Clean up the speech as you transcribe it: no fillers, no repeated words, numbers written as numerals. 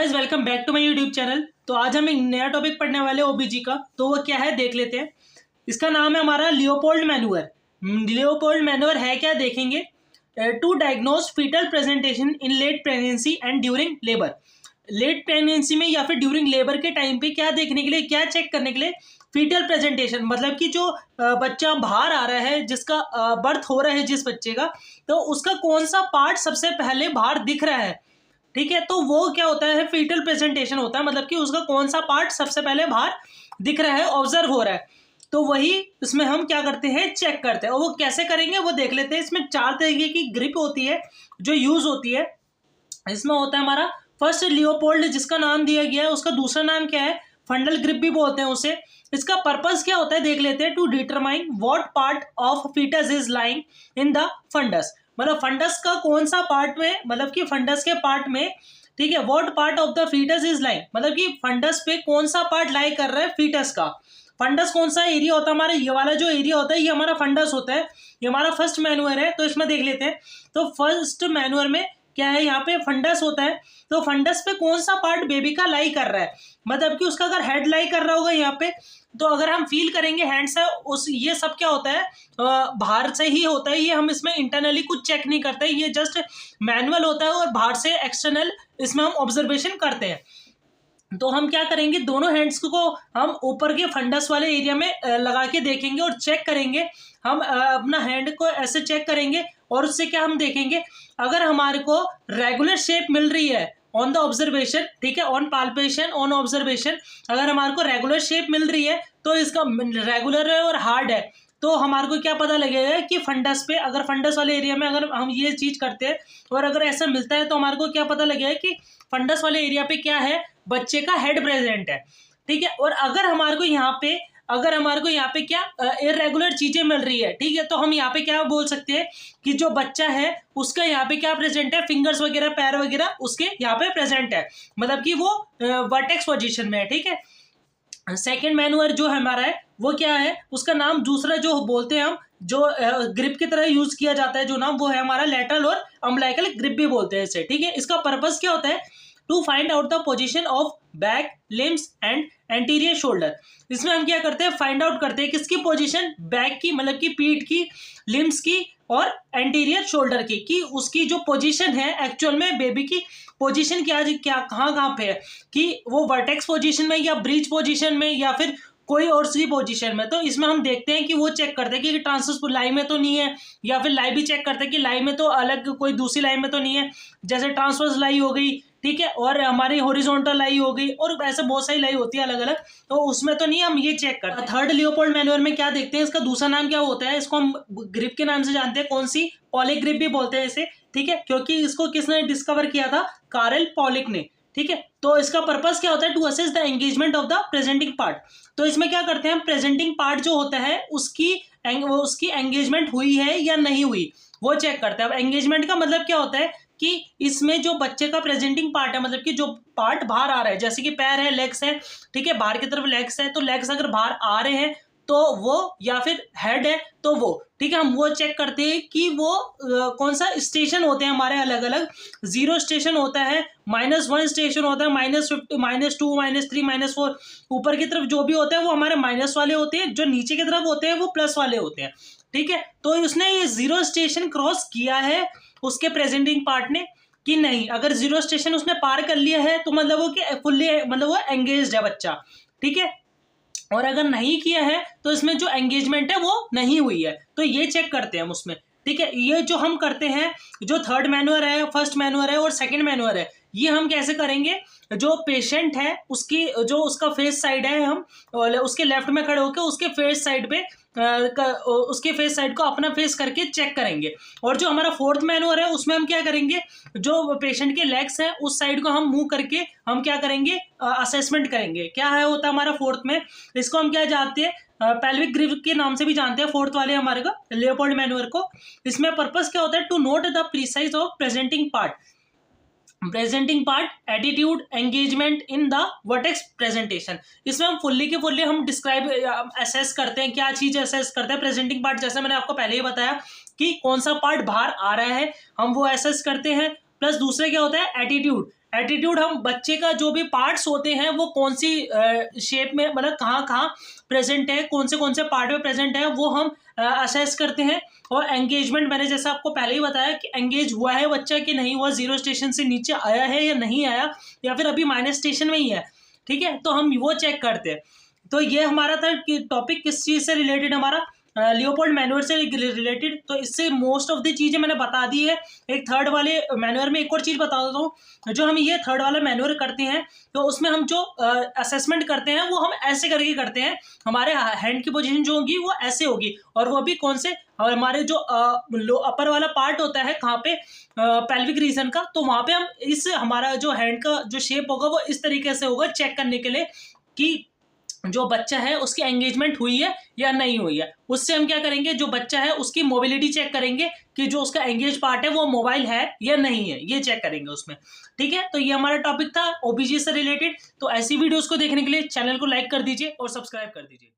Guys welcome back to my YouTube channel. तो आज हम एक नया टॉपिक पढ़ने वाले ओबीजी का। तो वो क्या है देख लेते हैं। इसका नाम है हमारा लियोपोल्ड मैन्यूअर। लियोपोल्ड मैन्यूअर है क्या देखेंगे। To diagnose fetal presentation in late pregnancy and during labour. Late pregnancy में या फिर ड्यूरिंग लेबर के टाइम पे क्या देखने के लिए, क्या चेक करने के लिए, फीटल प्रेजेंटेशन मतलब कि जो बच्चा बाहर आ रहा है, जिसका बर्थ हो रहा है जिस बच्चे का, तो उसका कौन सा पार्ट सबसे पहले बाहर दिख रहा है। ठीक है, तो वो क्या होता है, फीटल प्रेजेंटेशन होता है, मतलब कि उसका कौन सा पार्ट सबसे पहले बाहर दिख रहा है, ऑब्जर्व हो रहा है। तो वही इसमें हम क्या करते हैं, चेक करते हैं। और वो कैसे करेंगे वो देख लेते हैं। इसमें 4 तरीके की ग्रिप होती है जो यूज होती है। इसमें होता है हमारा फर्स्ट लियोपोल्ड, जिसका नाम दिया गया है। उसका दूसरा नाम क्या है, फंडल ग्रिप भी बोलते हैं उसे। इसका पर्पस क्या होता है देख लेते हैं। To determine what part of fetus is lying in the fundus, मतलब फंडस का कौन सा पार्ट में, मतलब कि फंडस के पार्ट में, ठीक है, what part of the fetus is lying, मतलब कि फंडस पे कौन सा पार्ट लाई कर रहा है फीटस का। फंडस कौन सा एरिया होता है हमारा, ये वाला जो एरिया होता है ये हमारा फंडस होता है। ये हमारा फर्स्ट मैन्यूअर है, तो इसमें देख लेते हैं। तो फर्स्ट मैन्यूअर में क्या है, यहाँ पे फंडस होता है। तो फंडस पे कौन सा पार्ट बेबी का लाई कर रहा है, मतलब कि उसका अगर हेड लाई कर रहा होगा यहाँ पे, तो अगर हम फील करेंगे हैंड से उस, ये सब क्या होता है बाहर से ही होता है। ये हम इसमें इंटरनली कुछ चेक नहीं करते, ये जस्ट मैनुअल होता है और बाहर से एक्सटर्नल इसमें हम ऑब्जर्वेशन करते हैं। तो हम क्या करेंगे, दोनों हैंड्स को हम ऊपर के फंडस वाले एरिया में लगा के देखेंगे और चेक करेंगे। हम अपना हैंड को ऐसे चेक करेंगे और उससे क्या हम देखेंगे, अगर हमारे को रेगुलर शेप मिल रही है ऑन द ऑब्जर्वेशन, ठीक है, ऑन पाल्पेशन ऑन ऑब्जर्वेशन, अगर हमारे को रेगुलर शेप मिल रही है तो इसका रेगुलर है और हार्ड है, तो हमारे को क्या पता लगेगा कि फंडस पे, अगर फंडस वाले एरिया में अगर हम ये चीज करते हैं और अगर ऐसा मिलता है तो हमारे को क्या पता लगेगा कि फंडस वाले एरिया पे क्या है, बच्चे का हेड प्रेजेंट है। ठीक है, और अगर हमारे को यहाँ पे क्या इरेगुलर चीजें मिल रही है, ठीक है, तो हम यहाँ पे क्या बोल सकते हैं कि जो बच्चा है उसका यहाँ पे क्या प्रेजेंट है, फिंगर्स वगैरह पैर वगैरह उसके यहाँ पे प्रेजेंट है, मतलब कि वो वर्टेक्स पोजीशन में है। ठीक है, सेकेंड मैन्यूअर जो हमारा है वो क्या है, उसका नाम दूसरा जो बोलते हैं हम, जो ग्रिप की तरह यूज किया जाता है जो नाम, वो है हमारा लेटरल और अम्बिलिकल ग्रिप भी बोलते हैं इसे। ठीक है, इसका पर्पस क्या होता है, to find out the position of back limbs and anterior shoulder. इसमें हम क्या करते हैं, फाइंड आउट करते हैं किसकी पोजीशन, बैक की मतलब कि पीठ की, लिम्स की और एंटीरियर शोल्डर की, कि उसकी जो पोजीशन है एक्चुअल में बेबी की पोजीशन क्या कहाँ पे है, कि वो वर्टेक्स पोजीशन में या ब्रिज पोजीशन में या फिर कोई और सी पोजीशन में। तो इसमें हम देखते हैं कि वो चेक करते हैं कि ट्रांसवर्स लाइन में तो नहीं है, या फिर लाई भी चेक करते हैं कि लाई में तो अलग कोई दूसरी लाइन में तो नहीं है, जैसे ट्रांसवर्स लाई हो गई, ठीक है, और हमारी हॉरिजॉन्टल लाई हो गई, और ऐसे बहुत सारी लाई होती है अलग अलग, तो उसमें तो नहीं, हम ये चेक करते हैं। थर्ड लियोपोल्ड मैन्यूअर में क्या देखते हैं, इसका दूसरा नाम क्या होता है, इसको हम ग्रिप के नाम से जानते हैं, कौन सी, पॉलिक ग्रिप भी बोलते हैं इसे। ठीक है, क्योंकि इसको किसने डिस्कवर किया था, कार्ल पॉलिक ने। ठीक है, तो इसका पर्पस क्या होता है, to assess the engagement of the presenting part. तो इसमें क्या करते हैं, प्रेजेंटिंग पार्ट जो होता है उसकी एंगेजमेंट हुई है या नहीं हुई वो चेक करते हैं। अब एंगेजमेंट का मतलब क्या होता है कि इसमें जो बच्चे का प्रेजेंटिंग पार्ट है, मतलब कि जो पार्ट बाहर आ रहा है, जैसे कि पैर है, लेग्स है, ठीक है, बाहर की तरफ लेग्स है, तो लेग्स अगर बाहर आ रहे हैं तो वो, या फिर हेड है तो वो, ठीक है, हम वो चेक करते हैं कि वो कौन सा स्टेशन होते हैं हमारे अलग अलग। 0 स्टेशन होता है, -1 स्टेशन होता है, -50, -2, -3, -4, ऊपर की तरफ जो भी होते हैं वो हमारे माइनस वाले होते हैं, जो नीचे की तरफ होते हैं वो प्लस वाले होते हैं। ठीक है, तो उसने ये 0 स्टेशन क्रॉस किया है उसके प्रेजेंटिंग पार्ट ने कि नहीं। अगर 0 स्टेशन उसने पार कर लिया है तो मतलब वो कि फुल्ली, मतलब वो एंगेज्ड है बच्चा। ठीक है, और अगर नहीं किया है तो इसमें जो एंगेजमेंट है वो नहीं हुई है, तो ये चेक करते हैं हम उसमें। ठीक है, ये जो हम करते हैं, जो थर्ड मैन्यूअर है, फर्स्ट मैन्यूअर है और सेकंड मैन्यूअर है, ये हम कैसे करेंगे, जो पेशेंट है उसकी, जो उसका फेस साइड है, हम उसके लेफ्ट में खड़े होकर उसके फेस साइड पे उसके फेस साइड को अपना फेस करके चेक करेंगे। और जो हमारा फोर्थ मैन्यूअर है उसमें हम क्या करेंगे, जो पेशेंट के लेग्स हैं उस साइड को हम मूव करके हम क्या करेंगे, असेसमेंट करेंगे। क्या है होता है हमारा फोर्थ में, इसको हम क्या जानते हैं, पेल्विक ग्रिप के नाम से भी जानते हैं फोर्थ वाले हमारे को, लियोपोल्ड मैन्यूअर को। इसमें पर्पस क्या होता है, to note the precise of presenting part, attitude, engagement in the vertex presentation. इसमें हम फुल्ली हम डिस्क्राइब असेस करते हैं, क्या चीज असेस करते हैं, प्रेजेंटिंग पार्ट, जैसे मैंने आपको पहले ही बताया कि कौन सा पार्ट बाहर आ रहा है हम वो असेस करते हैं। प्लस दूसरे क्या होता है, एटीट्यूड, एटीट्यूड हम बच्चे का जो भी पार्ट्स होते हैं वो कौन सी शेप में, मतलब कहाँ कहाँ प्रेजेंट है, कौन से पार्ट में प्रेजेंट है, वो हम असेस करते हैं। और एंगेजमेंट, मैंने जैसा आपको पहले ही बताया कि एंगेज हुआ है बच्चा कि नहीं हुआ, जीरो स्टेशन से नीचे आया है या नहीं आया, या फिर अभी माइनस स्टेशन में ही है, ठीक है, तो हम वो चेक करते हैं। तो ये हमारा था कि टॉपिक किस चीज़ से रिलेटेड, हमारा लियोपोल्ड मैन्योर से रिलेटेड। तो इससे मोस्ट ऑफ द चीज़ें मैंने बता दी है। एक थर्ड वाले मैन्योर में एक और चीज़ बता देता हूँ, जो हम ये थर्ड वाला मैन्योर करते हैं तो उसमें हम जो असेसमेंट करते हैं वो हम ऐसे करके करते हैं, हमारे हैंड की पोजीशन जो होगी वो ऐसे होगी, और वो भी कौन से, हमारे जो अपर वाला पार्ट होता है कहाँ पे, पेल्विक रीजन का, तो वहाँ पे हम इस हमारा जो हैंड का जो शेप होगा वो इस तरीके से होगा, चेक करने के लिए कि जो बच्चा है उसकी एंगेजमेंट हुई है या नहीं हुई है। उससे हम क्या करेंगे, जो बच्चा है उसकी मोबिलिटी चेक करेंगे कि जो उसका एंगेज पार्ट है वो मोबाइल है या नहीं है, ये चेक करेंगे उसमें, ठीक है। तो ये हमारा टॉपिक था ओबीजी से रिलेटेड। तो ऐसी वीडियोस को देखने के लिए चैनल को लाइक कर दीजिए और सब्सक्राइब कर दीजिए।